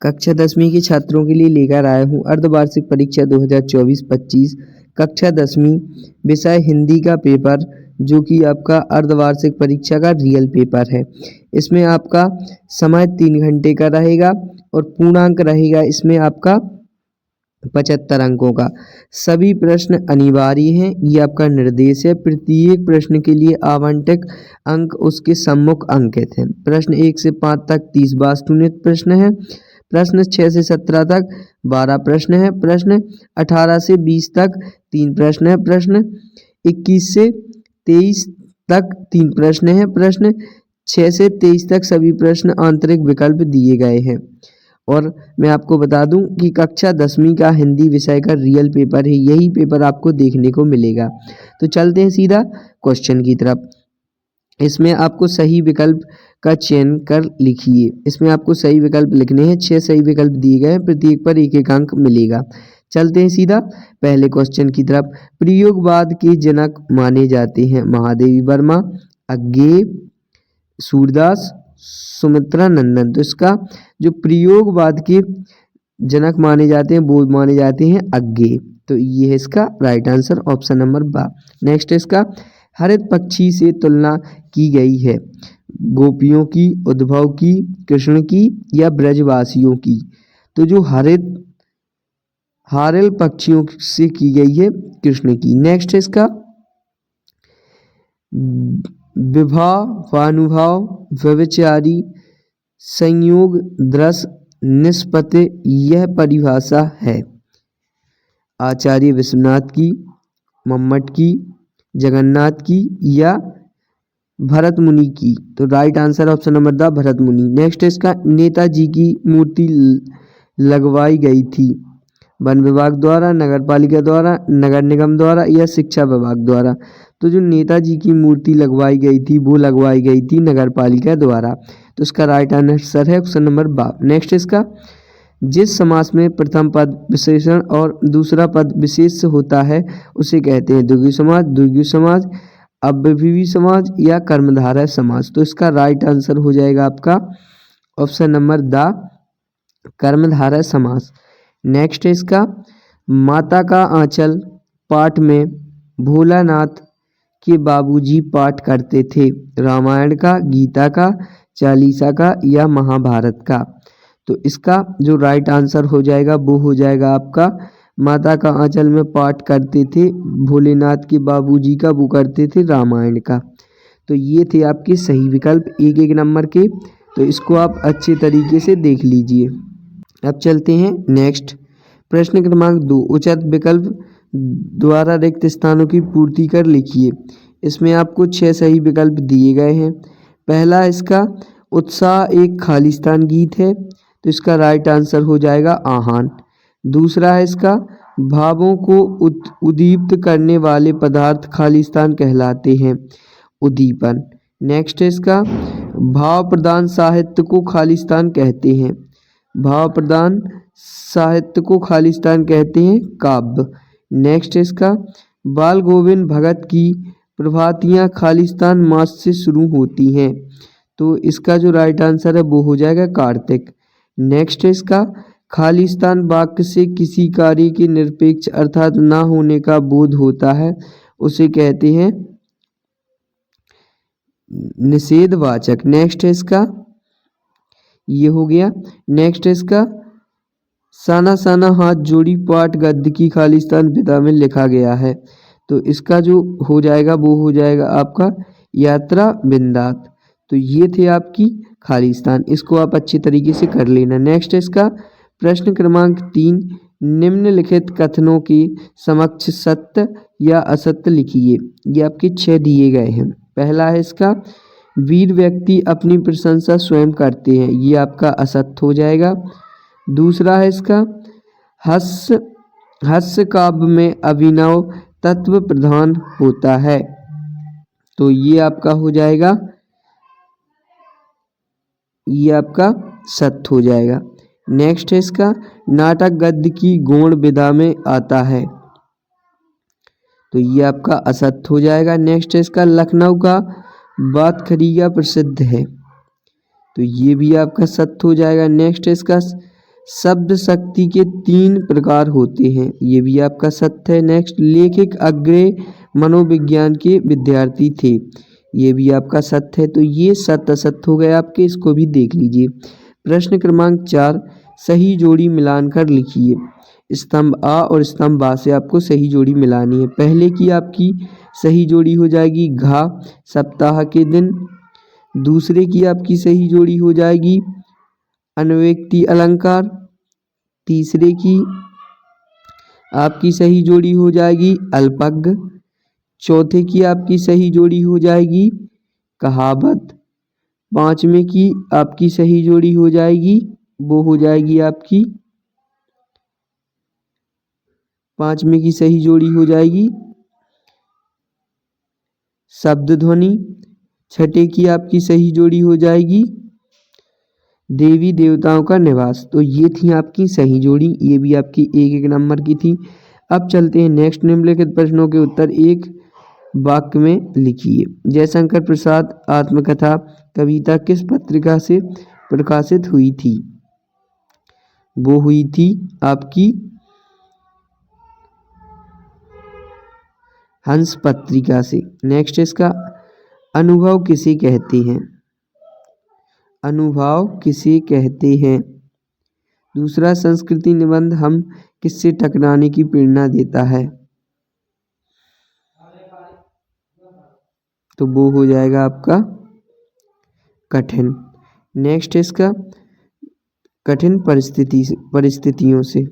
कक्षा 10वीं के छात्रों के लिए लेकर आया हूँ अर्धवार्षिक परीक्षा 2024-25 कक्षा 10वीं विषय हिंदी का पेपर, जो कि आपका अर्धवार्षिक परीक्षा का रियल पेपर है। इसमें आपका समय 3 घंटे का रहेगा और पूर्णांक रहेगा इसमें आपका 75 अंकों का। सभी प्रश्न अनिवार्य हैं, ये आपका निर्देश है। प्रत्येक प्रश्न के लिए आवंटित अंक उसके सम्मुख अंकित हैं। प्रश्न 1 से 5 तक 30 वास्तुनिष्ठ प्रश्न है। प्रश्न 6 से 17 तक 12 प्रश्न है। प्रश्न 18 से 20 तक 3 प्रश्न है। प्रश्न 21 से 23 तक 3 प्रश्न है। प्रश्न 6 से 23 तक सभी प्रश्न आंतरिक विकल्प दिए गए हैं। और मैं आपको बता दूं कि कक्षा 10वीं का हिंदी विषय का रियल पेपर है, यही पेपर आपको देखने को मिलेगा। तो चलते हैं सीधा क्वेश्चन की तरफ। इसमें आपको सही विकल्प का चयन कर लिखिए। इसमें आपको सही विकल्प लिखने हैं। 6 सही विकल्प दिए गए हैं, प्रत्येक पर 1-1 अंक मिलेगा। चलते हैं सीधा पहले क्वेश्चन की तरफ। प्रयोगवाद के जनक माने जाते हैं महादेवी वर्मा, अज्ञेय, सूरदास, सुमित्रा नंदन। तो इसका जो प्रयोगवाद के जनक माने जाते हैं वो माने जाते हैं अज्ञेय। तो ये है इसका राइट आंसर, ऑप्शन नंबर बा। नेक्स्ट इसका हरित पक्षी से तुलना की गई है गोपियों की, उद्धव की, कृष्ण की या ब्रजवासियों की। तो जो हारिल पक्षियों से की गई है कृष्ण की। नेक्स्ट इसका विभावानुभाव, व्यभिचारी, संयोग, दृश्य, निष्पत्ति यह परिभाषा है आचार्य विश्वनाथ की, मम्मट की, जगन्नाथ की या भरत मुनि की। तो right answer option number the Bharat मुनि। नेक्स्ट इसका नेताजी की मूर्ति लगवाई गई थी वन विभाग द्वारा, नगर पालिका द्वारा, नगर निगम द्वारा या शिक्षा विभाग द्वारा। तो जो नेताजी की मूर्ति लगवाई गई थी वो लगवाई गई थी नगर पालिका द्वारा। तो इसका राइट आंसर है ऑप्शन नंबर बा। नेक्स्ट इसका जिस समास में प्रथम पद विशेषण और दूसरा पद विशेष होता है उसे कहते हैं द्विगु समाज, द्विगु समाज, अव्ययभी समाज या कर्मधारय समाज। तो इसका राइट आंसर हो जाएगा आपका ऑप्शन नंबर द कर्मधारय समास। नेक्स्ट है इसका माता का आंचल पाठ में भोलानाथ के बाबूजी पाठ करते थे रामायण का, गीता का, चालीसा का या महाभारत का। तो इसका जो राइट आंसर हो जाएगा वो हो जाएगा आपका माता का आंचल में पाठ करते थे भोलेनाथ के बाबूजी का, वो करते थे रामायण का। तो ये थे आपके सही विकल्प 1-1 नंबर के। तो इसको आप अच्छे तरीके से देख लीजिए। अब चलते हैं नेक्स्ट प्रश्न क्रमांक 2। उचित विकल्प द्वारा रिक्त स्थानों की पूर्ति कर लिखिए। इसमें आपको 6 सही विकल्प दिए गए हैं। पहला इसका उत्साह एक खालिस्तान गीत है, तो इसका राइट आंसर हो जाएगा आहान। दूसरा है इसका भावों को उद्दीप्त करने वाले पदार्थ खालिस्तान कहलाते हैं, उद्दीपन। नेक्स्ट है इसका भाव प्रधान साहित्य को खालिस्तान कहते हैं, भाव प्रधान साहित्य को खालिस्तान कहते हैं, काव्य। नेक्स्ट है इसका बाल गोविंद भगत की प्रभातियाँ खालिस्तान मास से शुरू होती हैं, तो इसका जो राइट आंसर है वो हो जाएगा कार्तिक। नेक्स्ट है इसका खालिस्तान वाक्य से किसी कार्य के निरपेक्ष अर्थात ना होने का बोध होता है, उसे कहते हैं निषेधवाचक। नेक्स्ट है इसका ये हो गया। नेक्स्ट है इसका साना साना हाथ जोड़ी पाठ गद्य की खालिस्तान विधा में लिखा गया है, तो इसका जो हो जाएगा वो हो जाएगा आपका यात्रा बिंदात। तो ये थे आपकी खालिस्तान, इसको आप अच्छी तरीके से कर लेना। नेक्स्ट है इसका प्रश्न क्रमांक 3। निम्नलिखित कथनों के समक्ष सत्य या असत्य लिखिए। ये आपके 6 दिए गए हैं। पहला है इसका वीर व्यक्ति अपनी प्रशंसा स्वयं करते हैं, ये आपका असत्य हो जाएगा। दूसरा है इसका हास्य काव्य में अभिनव तत्व प्रधान होता है, तो ये आपका हो जाएगा, ये आपका सत्य हो जाएगा। नेक्स्ट है इसका नाटक गद्य की गौण विधा में आता है, तो ये आपका असत्य हो जाएगा। नेक्स्ट है इसका लखनऊ का बात खड़िया प्रसिद्ध है, तो ये भी आपका सत्य हो जाएगा। नेक्स्ट है इसका शब्द शक्ति के 3 प्रकार होते हैं, ये भी आपका सत्य है। नेक्स्ट, लेखक अग्रय मनोविज्ञान के विद्यार्थी थे, ये भी आपका सत्य है। तो ये सत्य असत्य हो गए आपके, इसको भी देख लीजिए। प्रश्न क्रमांक 4, सही जोड़ी मिलानकर लिखिए। स्तंभ आ और स्तंभ बा से आपको सही जोड़ी मिलानी है। पहले की आपकी सही जोड़ी हो जाएगी घा, सप्ताह के दिन। दूसरे की आपकी सही जोड़ी हो जाएगी अनव्यक्ति अलंकार। तीसरे की आपकी सही जोड़ी हो जाएगी अल्पज्ञ। चौथे की आपकी सही जोड़ी हो जाएगी कहावत। पांचवें की आपकी सही जोड़ी हो जाएगी, वो हो जाएगी आपकी, पांचवें की सही जोड़ी हो जाएगी शब्द ध्वनि। छठे की आपकी सही जोड़ी हो जाएगी देवी देवताओं का निवास। तो ये थी आपकी सही जोड़ी, ये भी आपकी 1-1 नंबर की थी। अब चलते हैं नेक्स्ट, निम्नलिखित प्रश्नों के उत्तर एक वाक्य में लिखिए। जयशंकर प्रसाद आत्मकथा कविता किस पत्रिका से प्रकाशित हुई थी? वो हुई थी आपकी हंस पत्रिका से। नेक्स्ट, इसका अनुभव किसे कहते हैं? अनुभव किसे कहते हैं? दूसरा, संस्कृति निबंध हम किससे टकराने की प्रेरणा देता है? तो वो हो जाएगा आपका कठिन। नेक्स्ट, इसका कठिन परिस्थितियों से।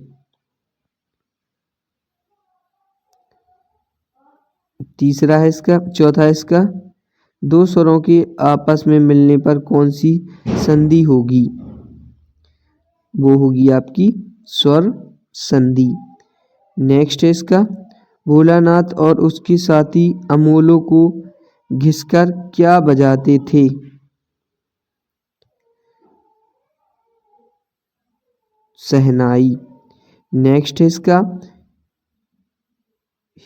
तीसरा है इसका, चौथा इसका दो स्वरों के आपस में मिलने पर कौन सी संधि होगी? वो होगी आपकी स्वर संधि। नेक्स्ट है इसका, भोलानाथ और उसके साथी अमोलों को घिसकर क्या बजाते थे? शहनाई। नेक्स्ट है इसका,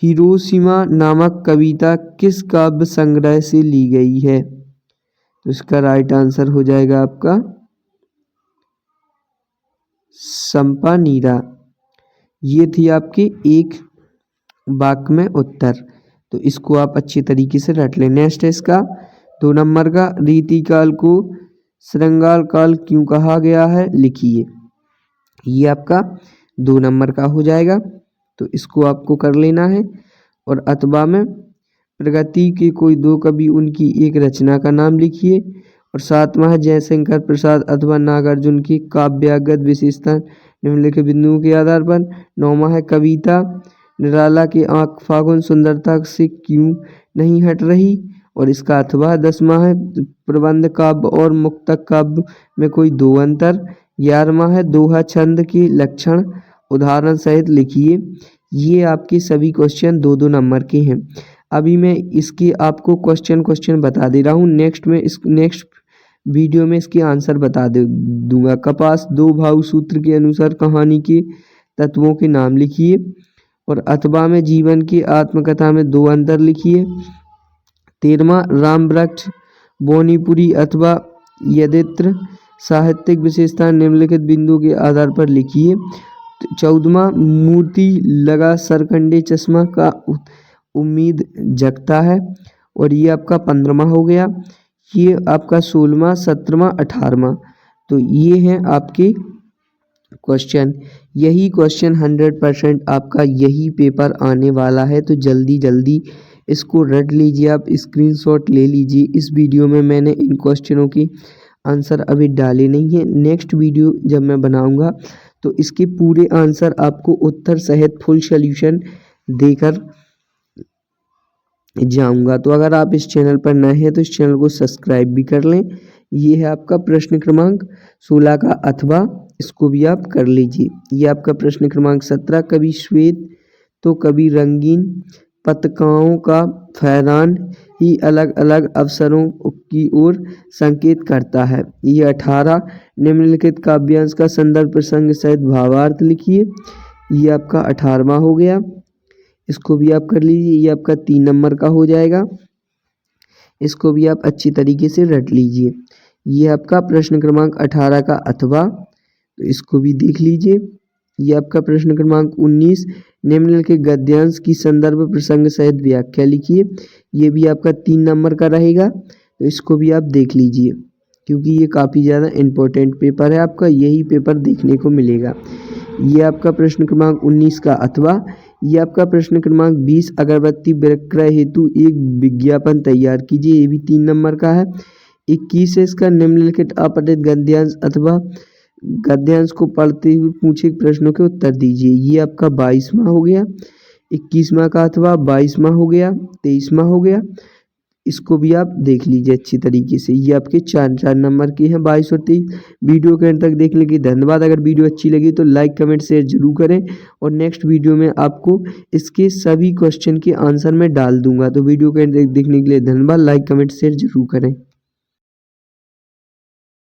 हिरोशिमा नामक कविता किस काव्य संग्रह से ली गई है? तो इसका राइट आंसर हो जाएगा आपका संपानीरा। ये थी आपके एक वाक्य में उत्तर, तो इसको आप अच्छी तरीके से रट लें। नेक्स्ट है इसका 2 नंबर का, रीतिकाल को श्रृंगार काल क्यों कहा गया है? लिखिए। ये आपका 2 नंबर का हो जाएगा, तो इसको आपको कर लेना है। और अथवा में प्रगति के कोई 2 कवि, उनकी एक रचना का नाम लिखिए। और 7वां है जयशंकर प्रसाद अथवा नागार्जुन की काव्यागत विशेषता निम्नलिखित बिंदुओं के आधार पर। 9वां है कविता निराला की आंख फागुन सुंदरता से क्यों नहीं हट रही? और इसका अथवा 10वां है प्रबंध काव्य और मुक्तक काव्य में कोई 2 अंतर। 11वां है दोहा छंद के लक्षण उदाहरण सहित लिखिए। ये आपके सभी क्वेश्चन 2-2 नंबर के हैं। अभी मैं इसके आपको क्वेश्चन बता दे रहा हूँ। नेक्स्ट वीडियो में इसके आंसर बता दूंगा। कपास 2 भाव सूत्र के अनुसार कहानी के तत्वों के नाम लिखिए। और अथवा में जीवन की आत्मकथा में 2 अंतर लिखिए। 13वां राम वृक्ष बोनीपुरी अथवा यदित्र साहित्यिक विशेषता निम्नलिखित बिंदुओं के आधार पर लिखिए। 14वां मूर्ति लगा सरकंडे चश्मा का उम्मीद जगता है। और ये आपका 15वां हो गया। ये आपका 16वां 17वां 18वां। तो ये हैं आपके क्वेश्चन। यही क्वेश्चन 100% आपका यही पेपर आने वाला है, तो जल्दी जल्दी इसको रट लीजिए, आप स्क्रीनशॉट ले लीजिए। इस वीडियो में मैंने इन क्वेश्चनों के आंसर अभी डाले नहीं हैं। नेक्स्ट वीडियो जब मैं बनाऊंगा तो इसके पूरे आंसर आपको उत्तर सहित फुल सॉल्यूशन देकर जाऊंगा। तो अगर आप इस चैनल पर नए हैं तो इस चैनल को सब्सक्राइब भी कर लें। ये है आपका प्रश्न क्रमांक 16 का अथवा, इसको भी आप कर लीजिए। ये आपका प्रश्न क्रमांक 17, कभी श्वेत तो कभी रंगीन पताकाओं का फहरान ही अलग अलग अवसरों की ओर संकेत करता है। ये 18, निम्नलिखित काव्यांश का संदर्भ प्रसंग सहित भावार्थ लिखिए। ये आपका 18वां हो गया, इसको भी आप कर लीजिए। ये आपका 3 नंबर का हो जाएगा, इसको भी आप अच्छी तरीके से रट लीजिए। ये आपका प्रश्न क्रमांक 18 का अथवा तो इसको भी देख लीजिए। ये आपका प्रश्न क्रमांक 19, निम्नलिखित गद्यांश की संदर्भ प्रसंग सहित व्याख्या लिखिए। ये भी आपका 3 नंबर का रहेगा, तो इसको भी आप देख लीजिए क्योंकि ये काफ़ी ज़्यादा इम्पोर्टेंट पेपर है आपका, यही पेपर देखने को मिलेगा। ये आपका प्रश्न क्रमांक 19 का अथवा ये आपका प्रश्न क्रमांक 20, अगरबत्ती विक्रय हेतु एक विज्ञापन तैयार कीजिए। ये भी 3 नंबर का है। 21 है इसका, निम्नलिखित अपठित गद्यांश अथवा गद्यांश को पढ़ते हुए पूछे प्रश्नों के उत्तर दीजिए। ये आपका 22वां हो गया, 21वां का अथवा 22वां हो गया, 23वां हो गया। इसको भी आप देख लीजिए अच्छी तरीके से। ये आपके 4 नंबर के हैं, 22 और 23। वीडियो के अंत तक देखने के लिए धन्यवाद। अगर वीडियो अच्छी लगी तो लाइक कमेंट शेयर जरूर करें और नेक्स्ट वीडियो में आपको इसके सभी क्वेश्चन के आंसर में डाल दूंगा। तो वीडियो के अंत तक देखने के लिए धन्यवाद। लाइक कमेंट शेयर जरूर करें।